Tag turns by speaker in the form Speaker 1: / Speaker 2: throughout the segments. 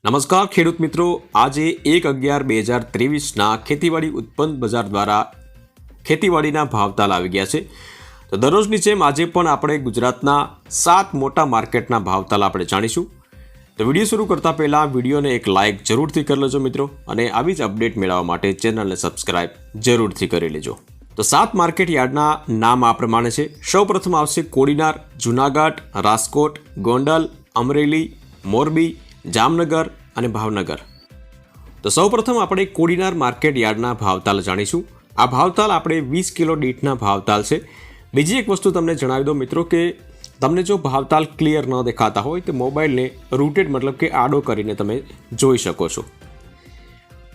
Speaker 1: નમસ્કાર ખેડૂત મિત્રો, આજે 1/11/2023ના ખેતીવાડી ઉત્પન્ન બજાર દ્વારા ખેતીવાડીના ભાવતાલ આવી ગયા છે। તો દરરોજની જેમ આજે પણ આપણે ગુજરાતના 7 મોટા માર્કેટના ભાવતાલ આપણે જાણીશું। તો વિડીયો શરૂ કરતા પહેલાં વિડીયોને એક લાઇક જરૂરથી કરી લેજો મિત્રો, અને આવી જ અપડેટ મેળવવા માટે ચેનલને સબસ્ક્રાઇબ જરૂરથી કરી લેજો। તો 7 માર્કેટ યાર્ડના નામ આ પ્રમાણે છે। સૌપ્રથમ આવશે કોડીનાર, જૂનાગઢ, રાજકોટ, ગોંડલ, અમરેલી, મોરબી, જામનગર અને ભાવનગર। તો સૌપ્રથમ આપણે કોડીનાર માર્કેટ યાર્ડના ભાવતાલ જાણીશું। આ ભાવતાલ આપણે 20 કિલો દીઠના ભાવતાલ છે। બીજી એક વસ્તુ તમને જણાવી દો મિત્રો કે તમને જો ભાવતાલ ક્લિયર ન દેખાતા હોય તો મોબાઈલને રૂટેડ મતલબ કે આડો કરીને તમે જોઈ શકો છો।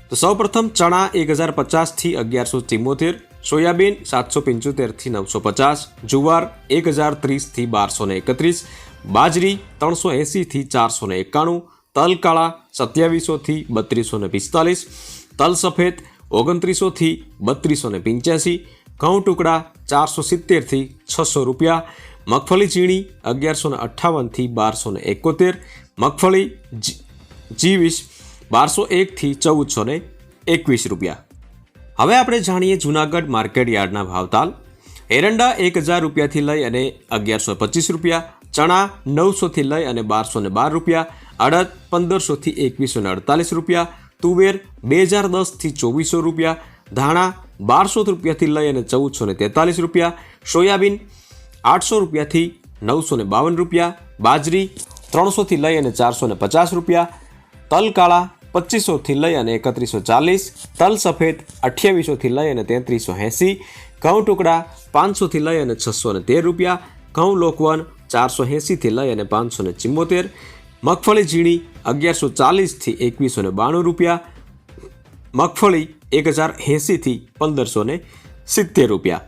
Speaker 1: તો સૌપ્રથમ ચણા 1050 થી 1174, સોયાબીન 775 થી 950, જુવાર 1030 થી 1231, બાજરી 380 થી 491, તલ કાળા 2700 થી 3245, તલ સફેદ 2900 થી 3285, ઘઉં ટુકડા 470 થી 600 રૂપિયા, મગફળી ઝીણી 1158 થી 1271, મગફળી G20 1201 થી 1421 રૂપિયા। હવે આપણે જાણીએ જૂનાગઢ માર્કેટ યાર્ડના ભાવતાલ। એરંડા 1000 રૂપિયાથી લઈ અને 1125 રૂપિયા, ચણા 900 થી લઈ અને 1212 રૂપિયા, અડદ 1500 થી 2148 રૂપિયા, તુવેર 2010 થી 2400 રૂપિયા, ધાણા 1200 રૂપિયાથી લઈ અને 1443 રૂપિયા, સોયાબીન 800 રૂપિયાથી 952 રૂપિયા, બાજરી 300 થી લઈ અને 450 રૂપિયા, તલ કાળા 2500 થી લઈ અને 3140, તલ સફેદ 2800 થી લઈ અને 3380, ઘઉં ટુકડા 500 થી લઈ અને 613 રૂપિયા, ઘઉં લોકવન 480 થી લઈ અને 574, મગફળી ઝીણી 1140 થી 2192 રૂપિયા, મગફળી 1080 થી 1570 રૂપિયા।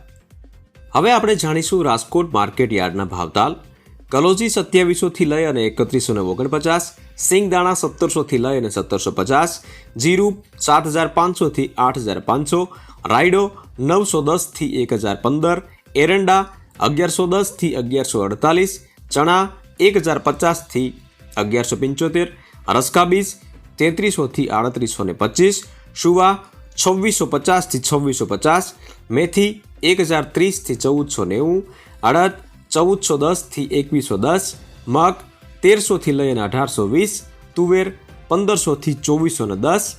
Speaker 1: હવે આપણે જાણીશું રાજકોટ માર્કેટ યાર્ડના ભાવતાલ। કલોજી 2700 થી લઈ અને 3149, સિંગદાણા 1700 થી લઈ અને 1750, જીરું 7500 થી 8500, રાયડો 910 થી 1015, એરંડા 1110 થી 1148, ચણા 1050 થી 1175, રસકા બીજ 3300 થી 3825, શુવા 2650 થી 2650, મેથી 1030 થી 1490, અડદ 1410 થી 2110, મગ 1300 થી લઈ અને 1820, તુવેર 1500 થી 2410,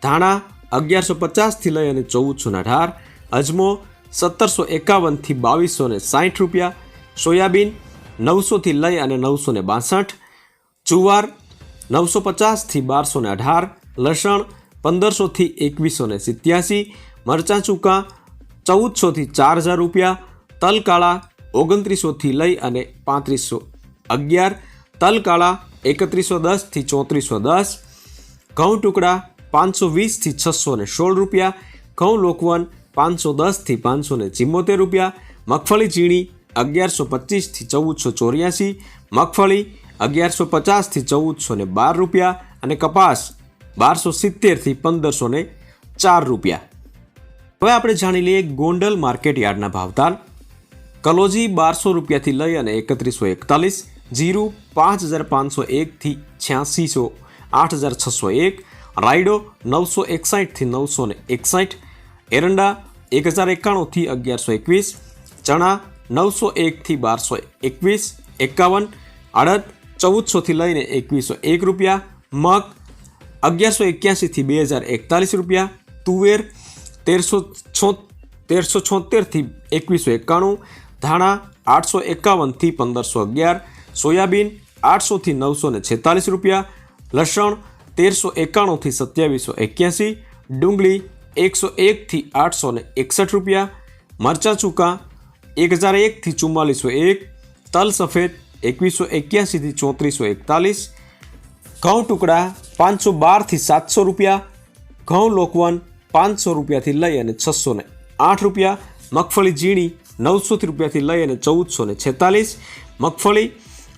Speaker 1: ધાણા 1150 થી લઈ અને 1418, અજમો 1751 થી 2260 રૂપિયા, સોયાબીન 900 થી લઈ અને 962, જુવાર 950 થી 1218, લસણ 1500 થી 2187, મરચાં ચૂકા 1400 થી 4000 રૂપિયા, તલ કાળા 2900 થી લઈ અને 3511, તલ કાળા 3110 થી 3410, ઘઉં ટુકડા 520 થી 616 રૂપિયા, ઘઉં લોકવન 510 થી 574 રૂપિયા, મગફળી ઝીણી 1125 થી 1484, મગફળી 1150 થી 1412 રૂપિયા, અને કપાસ 1270 થી 1504 રૂપિયા। હવે આપણે જાણી લઈએ ગોંડલ માર્કેટ યાર્ડના ભાવતાલ। કલોજી 1200 રૂપિયાથી લઈ અને 3141, જીરું 5501 થી 8600 8601, રાયડો 961 થી 961, એરંડા 1091 થી 1121, ચણા 901 થી 1221, 51, અડદ 1400 થી લઈને 2101 રૂપિયા, મગ 1181 થી 2041 રૂપિયા, તુવેર 1376 થી 2191, ધાણા 851 થી 1511, સોયાબીન 800 થી 946 રૂપિયા, લસણ 1391 થી 2781, ડુંગળી 101 થી 861 રૂપિયા, મરચાં ચૂકા 1001 થી 4401, તલ સફેદ 2181 થી 3441, ઘઉં ટુકડા 512 થી 700 રૂપિયા, ઘઉં લોકવન 500 રૂપિયાથી લઈ અને 608 રૂપિયા, મગફળી ઝીણી 900 રૂપિયાથી લઈ અને 1446, મગફળી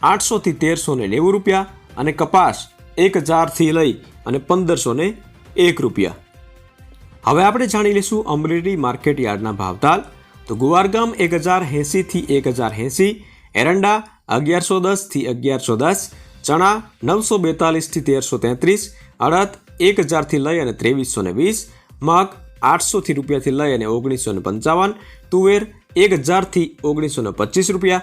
Speaker 1: 800 થી 1390 રૂપિયા, અને કપાસ 1000 થી લઈ અને 1501 રૂપિયા। હવે આપણે જાણી લઈશું અમરેલી માર્કેટ યાર્ડના ભાવતાલ। તો ગુવારગામ 1080 થી 1080, એરંડા 1110 થી 1110, ચણા 942 થી 1333, અડદ 1000 થી લઈ અને 2320, મગ 800 રૂપિયાથી લઈ અને 1955, તુવેર 1000 થી 1925 રૂપિયા,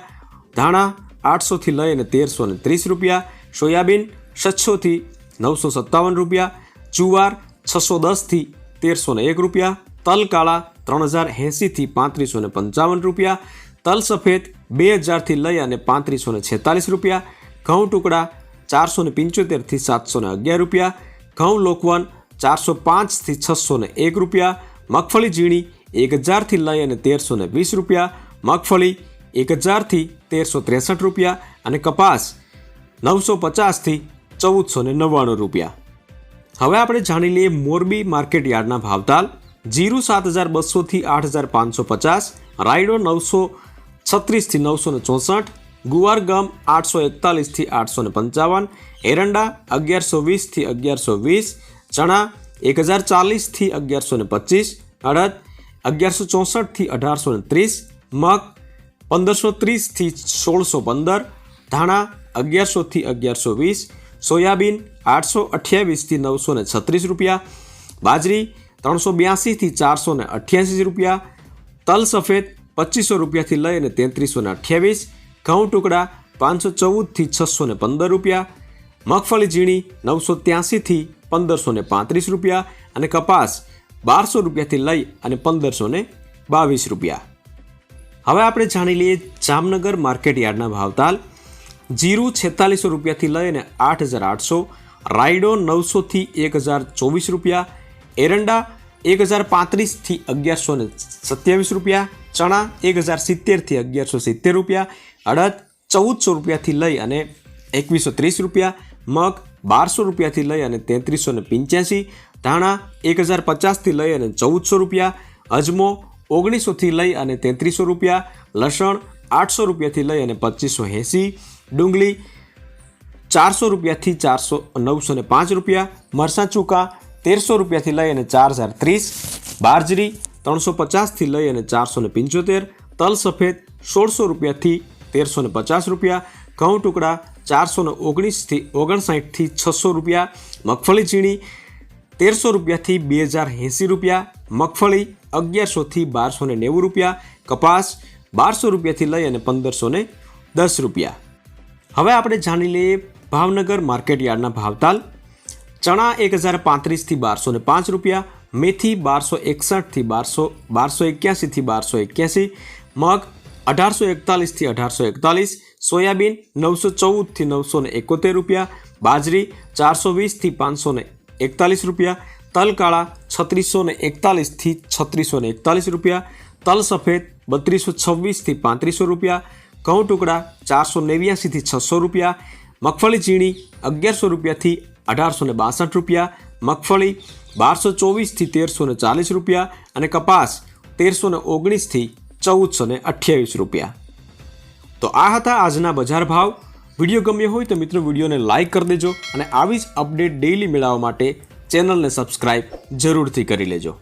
Speaker 1: ધાણા 800 થી લઈ અને 1330 રૂપિયા, સોયાબીન 600 થી 957 રૂપિયા, જુવાર 610 થી 1301 રૂપિયા, તલ કાળા 3080 થી 3555 રૂપિયા, તલ સફેદ 2000 થી લઈ અને 3546 રૂપિયા, ઘઉં ટુકડા 475 થી 711 રૂપિયા, ઘઉં લોકવન 405 થી 601 રૂપિયા, મગફળી ઝીણી 1000 થી લઈ અને 1320 રૂપિયા, મગફળી 1000 થી 1363 રૂપિયા અને કપાસ 950 થી 1499 રૂપિયા. હવે આપણે જાણી લઈએ મોરબી માર્કેટ યાર્ડના ભાવતાલ. જીરું 7200 થી 8550, રાયડો 936 થી 964, ગુવાર ગમ 841 થી 855, એરંડા 1120 થી 1120, ચણા 1040 થી 1125, અડદ 1164 થી 1830, મગ 1530 થી 1615, ધાણા 1100 થી 1120, સોયાબીન 828 થી 936 રૂપિયા, બાજરી 382 થી 488 રૂપિયા, તલ સફેદ 2500 રૂપિયાથી લઈ અને 3328, ઘઉં ટુકડા 514 થી 615 રૂપિયા, મગફળી ઝીણી 983 થી 1535 રૂપિયા અને કપાસ 1200 રૂપિયાથી લઈ અને 1522 રૂપિયા. હવે આપણે જાણી લઈએ જામનગર માર્કેટ યાર્ડના ભાવતાલ. જીરું 4600 રૂપિયાથી લઈ અને 8800, રાયડો 900 થી 1024 રૂપિયા, એરંડા 1035 થી 1127 રૂપિયા, ચણા 1070 થી 1170 રૂપિયા, અડદ 1400 રૂપિયાથી લઈ અને 2130 રૂપિયા, મગ 1200 રૂપિયાથી લઈ અને 3385, ધાણા 1050 થી લઈ અને 1400 રૂપિયા, અજમો 1900 થી લઈ અને 3300 રૂપિયા, લસણ 800 રૂપિયાથી લઈ અને 2580, ડુંગળી 400 રૂપિયાથી 905 રૂપિયા, મરચાં ચૂકા 1300 રૂપિયાથી લઈ અને 4030, બાજરી 350 થી લઈ અને 475, તલ સફેદ 1600 રૂપિયાથી 1350 રૂપિયા, ઘઉં ટુકડા 419 થી 59 થી 600 રૂપિયા, મગફળી ઝીણી 1300 રૂપિયાથી 2080 રૂપિયા, મગફળી 1100 થી 1290 રૂપિયા, કપાસ 1200 રૂપિયાથી લઈ અને 1510 રૂપિયા. હવે આપણે જાણી લઈએ ભાવનગર માર્કેટ યાર્ડના ભાવતાલ. ચણા 1035 થી 1205 રૂપિયા, મેથી 1261 થી 1281 થી 1281, મગ 1841 થી 1841, સોયાબીન 914 થી 971 રૂપિયા, બાજરી 420 થી 541 રૂપિયા, તલ કાળા 3641 થી 3641 રૂપિયા, તલ સફેદ 3226 થી 3500 રૂપિયા, ઘઉં ટુકડા 489 થી 600 રૂપિયા, મગફળી ઝીણી 1100 રૂપિયાથી 1862 રૂપિયા, મગફળી 1224 થી 1340 રૂપિયા અને કપાસ 1319 થી 1428 રૂપિયા. તો આ હતા આજના બજાર ભાવ. વિડીયો ગમ્યો હોય તો મિત્રો વિડીયોને લાઇક કરી દેજો અને આવી જ અપડેટ ડેઇલી મેળવવા માટે ચેનલને સબસ્ક્રાઇબ જરૂરથી કરી લેજો.